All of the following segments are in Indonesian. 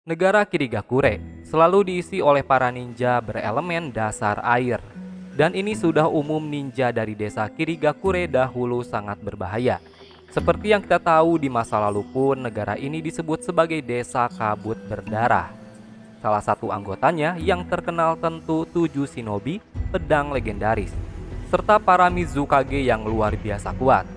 Negara Kirigakure selalu diisi oleh para ninja berelemen dasar air. Dan ini sudah umum, ninja dari desa Kirigakure dahulu sangat berbahaya. Seperti yang kita tahu, di masa lalu pun negara ini disebut sebagai desa kabut berdarah. Salah satu anggotanya yang terkenal tentu 7 shinobi pedang legendaris, serta para Mizukage yang luar biasa kuat.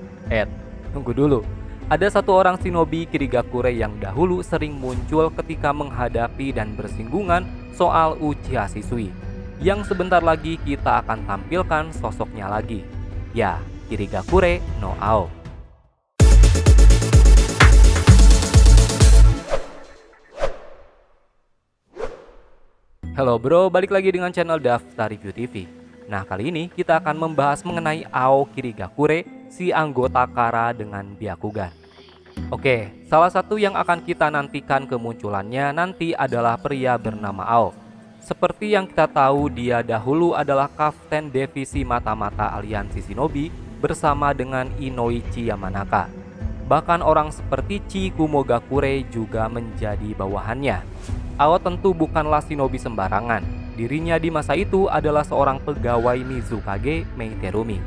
Tunggu dulu. Ada satu orang shinobi Kirigakure yang dahulu sering muncul ketika menghadapi dan bersinggungan soal Uchiha Shisui, yang sebentar lagi kita akan tampilkan sosoknya lagi. Ya, Kirigakure no Ao. Halo bro, balik lagi dengan channel Daftar Review TV. Nah, kali ini kita akan membahas mengenai Ao Kirigakure, si anggota Kara dengan Byakugan. Oke, salah satu yang akan kita nantikan kemunculannya nanti adalah pria bernama Ao. Seperti yang kita tahu, dia dahulu adalah kapten divisi mata-mata aliansi shinobi bersama dengan Inoichi Yamanaka. Bahkan orang seperti Chi Kumogakure juga menjadi bawahannya. Ao tentu bukanlah shinobi sembarangan. Dirinya di masa itu adalah seorang pegawai Mizukage Meiterumi.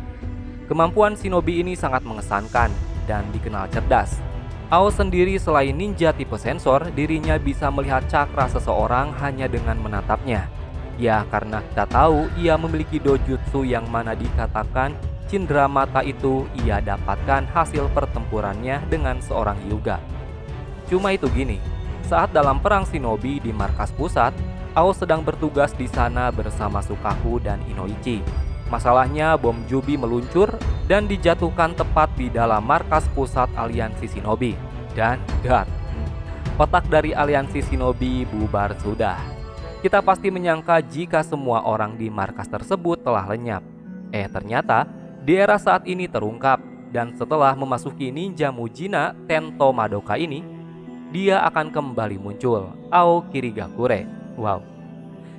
Kemampuan shinobi ini sangat mengesankan dan dikenal cerdas. Ao sendiri selain ninja tipe sensor, dirinya bisa melihat cakra seseorang hanya dengan menatapnya. Ya, karena kita tahu ia memiliki dojutsu yang mana dikatakan cindera mata itu ia dapatkan hasil pertempurannya dengan seorang hyuga. Cuma itu gini, saat dalam perang shinobi di markas pusat, Ao sedang bertugas di sana bersama Sukaku dan Inoichi. Masalahnya bom Jubi meluncur dan dijatuhkan tepat di dalam markas pusat aliansi shinobi. Dan dar, otak dari aliansi shinobi bubar sudah. Kita pasti menyangka jika semua orang di markas tersebut telah lenyap. Ternyata di era saat ini terungkap, dan setelah memasuki ninja Mujina Tento Madoka ini, dia akan kembali muncul, Ao Kirigakure. Wow,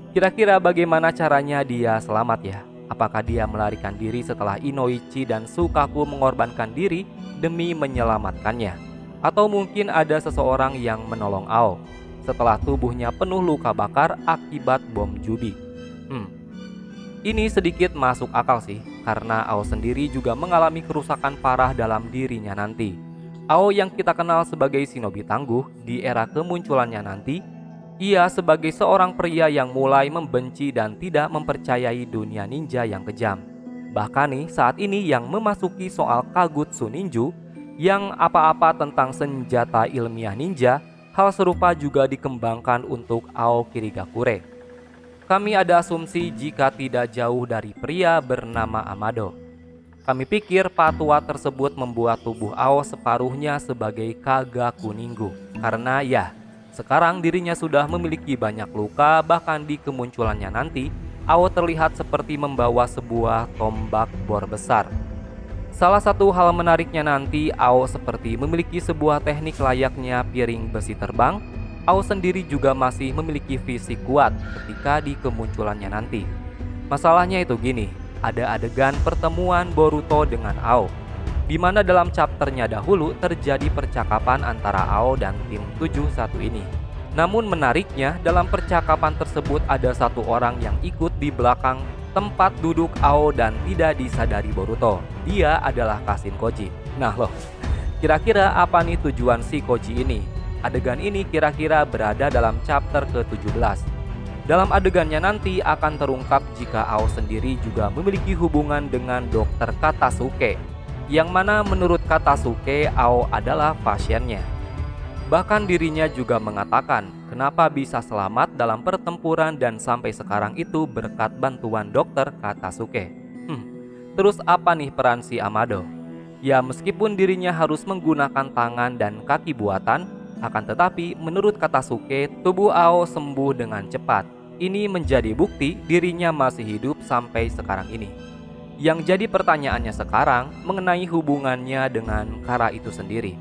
kira-kira bagaimana caranya dia selamat ya? Apakah dia melarikan diri setelah Inoichi dan Sukaku mengorbankan diri demi menyelamatkannya? Atau mungkin ada seseorang yang menolong Ao setelah tubuhnya penuh luka bakar akibat bom Jubi? Ini sedikit masuk akal sih, karena Ao sendiri juga mengalami kerusakan parah dalam dirinya nanti. Ao yang kita kenal sebagai shinobi tangguh di era kemunculannya nanti, ia sebagai seorang pria yang mulai membenci dan tidak mempercayai dunia ninja yang kejam. Bahkan nih, saat ini yang memasuki soal Kagutsu Ninju, yang apa-apa tentang senjata ilmiah ninja, hal serupa juga dikembangkan untuk Ao Kirigakure. Kami ada asumsi jika tidak jauh dari pria bernama Amado. Kami pikir patwa tersebut membuat tubuh Ao separuhnya sebagai Kagaku Ningu, karena ya, sekarang dirinya sudah memiliki banyak luka. Bahkan di kemunculannya nanti, Ao terlihat seperti membawa sebuah tombak bor besar. Salah satu hal menariknya nanti, Ao seperti memiliki sebuah teknik layaknya piring besi terbang. Ao sendiri juga masih memiliki fisik kuat ketika di kemunculannya nanti. Masalahnya itu gini, ada adegan pertemuan Boruto dengan Ao, di mana dalam chapternya dahulu terjadi percakapan antara Ao dan tim 71 ini. Namun menariknya, dalam percakapan tersebut ada satu orang yang ikut di belakang tempat duduk Ao dan tidak disadari Boruto. Dia adalah Kashin Koji. Nah loh, kira-kira apa nih tujuan si Koji ini? Adegan ini kira-kira berada dalam chapter ke-17. Dalam adegannya nanti akan terungkap jika Ao sendiri juga memiliki hubungan dengan Dr. Katasuke, yang mana menurut Katasuke, Ao adalah pasiennya. Bahkan dirinya juga mengatakan kenapa bisa selamat dalam pertempuran dan sampai sekarang itu berkat bantuan Dr. Katasuke. Terus apa nih peran si Amado? Ya, meskipun dirinya harus menggunakan tangan dan kaki buatan, akan tetapi menurut Katasuke, tubuh Ao sembuh dengan cepat. Ini menjadi bukti dirinya masih hidup sampai sekarang ini. Yang jadi pertanyaannya sekarang mengenai hubungannya dengan Kara itu sendiri.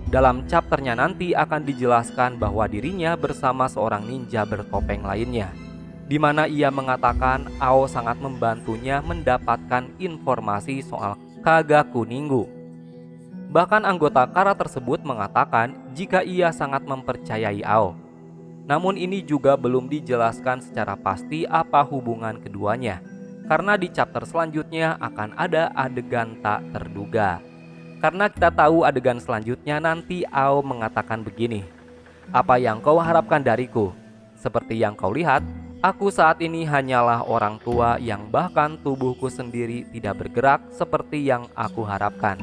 Dalam chapternya nanti akan dijelaskan bahwa dirinya bersama seorang ninja bertopeng lainnya, di mana ia mengatakan Ao sangat membantunya mendapatkan informasi soal Kagaku Ningu. Bahkan anggota Kara tersebut mengatakan jika ia sangat mempercayai Ao. Namun ini juga belum dijelaskan secara pasti apa hubungan keduanya, karena di chapter selanjutnya akan ada adegan tak terduga. Karena kita tahu adegan selanjutnya nanti Ao mengatakan begini, "Apa yang kau harapkan dariku? Seperti yang kau lihat, aku saat ini hanyalah orang tua yang bahkan tubuhku sendiri tidak bergerak seperti yang aku harapkan."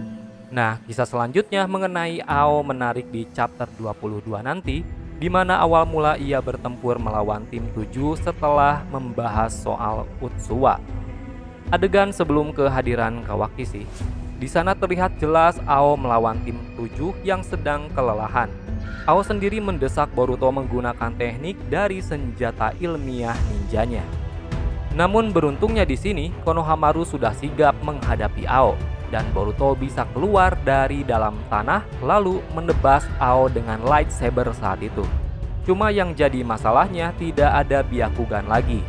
Nah, kisah selanjutnya mengenai Ao menarik di chapter 22 nanti, di mana awal mula ia bertempur melawan tim 7 setelah membahas soal Utsuwa. Adegan sebelum kehadiran Kawakishi, di sana terlihat jelas Ao melawan tim 7 yang sedang kelelahan. Ao sendiri mendesak Boruto menggunakan teknik dari senjata ilmiah ninjanya. Namun beruntungnya di sini Konohamaru sudah sigap menghadapi Ao, dan Boruto bisa keluar dari dalam tanah lalu menebas Ao dengan lightsaber saat itu. Cuma yang jadi masalahnya tidak ada Byakugan lagi.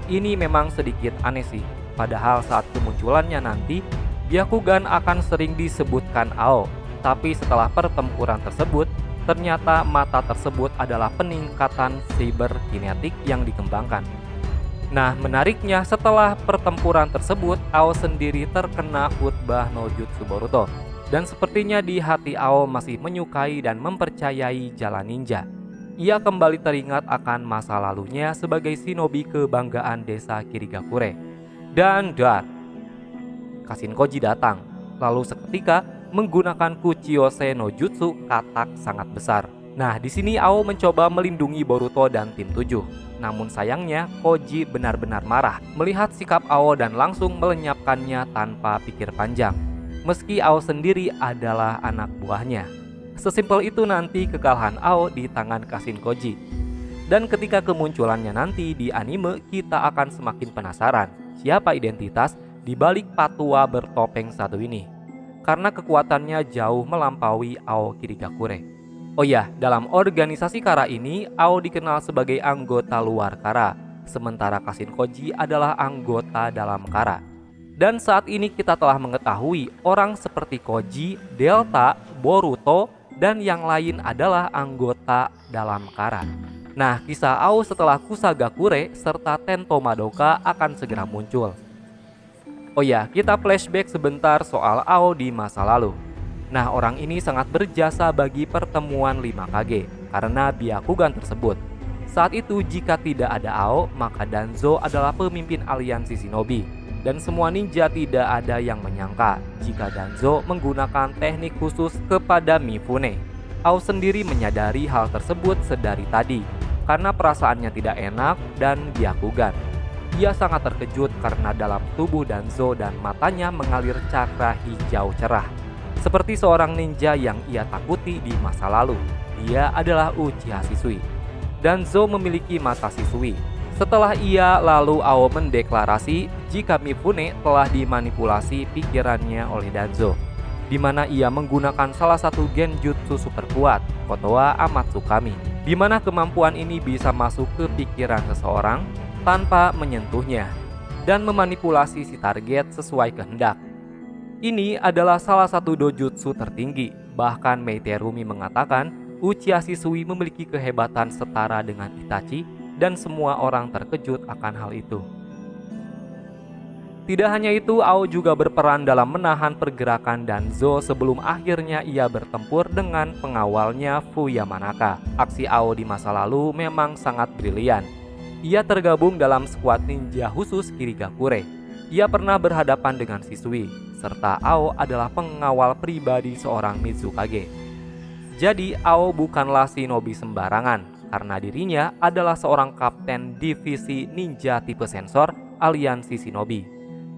Ini memang sedikit aneh sih, padahal saat kemunculannya nanti Byakugan akan sering disebutkan Ao, tapi setelah pertempuran tersebut ternyata mata tersebut adalah peningkatan cyber kinetik yang dikembangkan. Nah, menariknya setelah pertempuran tersebut, Ao sendiri terkena khutbah no jutsu Boruto. Dan sepertinya di hati Ao masih menyukai dan mempercayai jalan ninja. Ia kembali teringat akan masa lalunya sebagai shinobi kebanggaan desa Kirigakure. Dan dar, Kashin-Koji datang, lalu seketika menggunakan Kuchiyose no Jutsu katak sangat besar. Nah, di sini Ao mencoba melindungi Boruto dan tim 7. Namun sayangnya, Koji benar-benar marah melihat sikap Ao dan langsung melenyapkannya tanpa pikir panjang. Meski Ao sendiri adalah anak buahnya. Sesimpel itu nanti kekalahan Ao di tangan Kashin-Koji. Dan ketika kemunculannya nanti di anime, kita akan semakin penasaran siapa identitas di balik patua bertopeng satu ini. Karena kekuatannya jauh melampaui Ao Kirigakure. Oh ya, dalam organisasi Kara ini, Ao dikenal sebagai anggota luar Kara, sementara Kashin-Koji adalah anggota dalam Kara. Dan saat ini kita telah mengetahui orang seperti Koji, Delta, Boruto, dan yang lain adalah anggota dalam Kara. Nah, kisah Ao setelah Kusagakure serta Tento Madoka akan segera muncul. Oh ya, kita flashback sebentar soal Ao di masa lalu. Nah, orang ini sangat berjasa bagi pertemuan 5 Kage karena Byakugan tersebut. Saat itu jika tidak ada Ao, maka Danzo adalah pemimpin aliansi shinobi. Dan semua ninja tidak ada yang menyangka jika Danzo menggunakan teknik khusus kepada Mifune. Ao sendiri menyadari hal tersebut sedari tadi karena perasaannya tidak enak dan Byakugan. Ia sangat terkejut karena dalam tubuh Danzo dan matanya mengalir cakra hijau cerah. Seperti seorang ninja yang ia takuti di masa lalu. Dia adalah Uchiha Shisui. Danzo memiliki mata Shisui. Setelah ia lalu Ao mendeklarasi jika Mifune telah dimanipulasi pikirannya oleh Danzo, di mana ia menggunakan salah satu genjutsu super kuat, Kotoa Amatsukami, di mana kemampuan ini bisa masuk ke pikiran seseorang tanpa menyentuhnya dan memanipulasi si target sesuai kehendak. Ini adalah salah satu dojutsu tertinggi. Bahkan Meiterumi mengatakan Uchiha Shisui memiliki kehebatan setara dengan Itachi dan semua orang terkejut akan hal itu. Tidak hanya itu, Ao juga berperan dalam menahan pergerakan Danzo sebelum akhirnya ia bertempur dengan pengawalnya Fuyamanaka. Aksi Ao di masa lalu memang sangat brilian. Ia tergabung dalam skuad ninja khusus Kirigakure. Ia pernah berhadapan dengan Shisui, serta Ao adalah pengawal pribadi seorang Mizukage. Jadi Ao bukanlah shinobi sembarangan, karena dirinya adalah seorang kapten divisi ninja tipe sensor aliansi shinobi.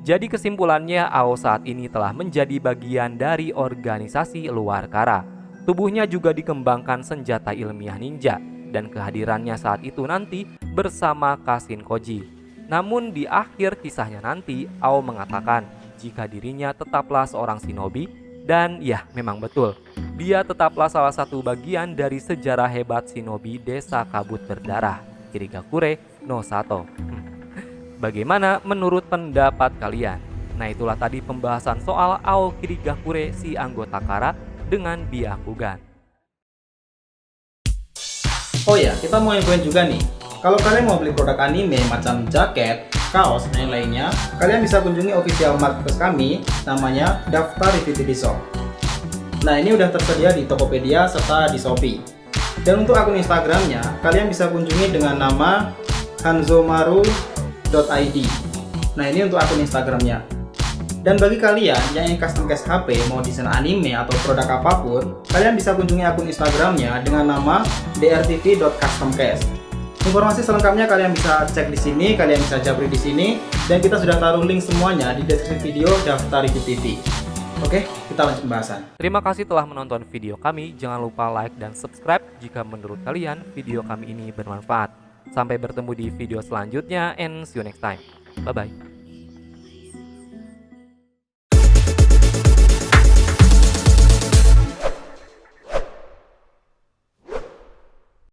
Jadi kesimpulannya, Ao saat ini telah menjadi bagian dari organisasi luar Kara. Tubuhnya juga dikembangkan senjata ilmiah ninja, dan kehadirannya saat itu nanti bersama Kashin-Koji. Namun di akhir kisahnya nanti, Ao mengatakan jika dirinya tetaplah seorang shinobi, dan ya memang betul, dia tetaplah salah satu bagian dari sejarah hebat shinobi desa kabut berdarah, Kirigakure no Sato. Bagaimana menurut pendapat kalian? Nah, itulah tadi pembahasan soal Ao Kirigakure si anggota Kara dengan Byakugan. Oh ya, kita mau infoin juga nih. Kalau kalian mau beli produk anime macam jaket, kaos, dan lainnya, kalian bisa kunjungi official marketplace kami, namanya Daftar Review TV Shop. Nah, ini udah tersedia di Tokopedia serta di Shopee. Dan untuk akun Instagramnya, kalian bisa kunjungi dengan nama hanzomaru.id. Nah, ini untuk akun Instagramnya. Dan bagi kalian yang ingin custom case HP, mau desain anime atau produk apapun, kalian bisa kunjungi akun Instagramnya dengan nama drtv.customcase. Informasi selengkapnya kalian bisa cek di sini, kalian bisa japri di sini, dan kita sudah taruh link semuanya di deskripsi video Daftar Review TV. Oke, kita lanjut pembahasan. Terima kasih telah menonton video kami. Jangan lupa like dan subscribe jika menurut kalian video kami ini bermanfaat. Sampai bertemu di video selanjutnya and see you next time. Bye bye.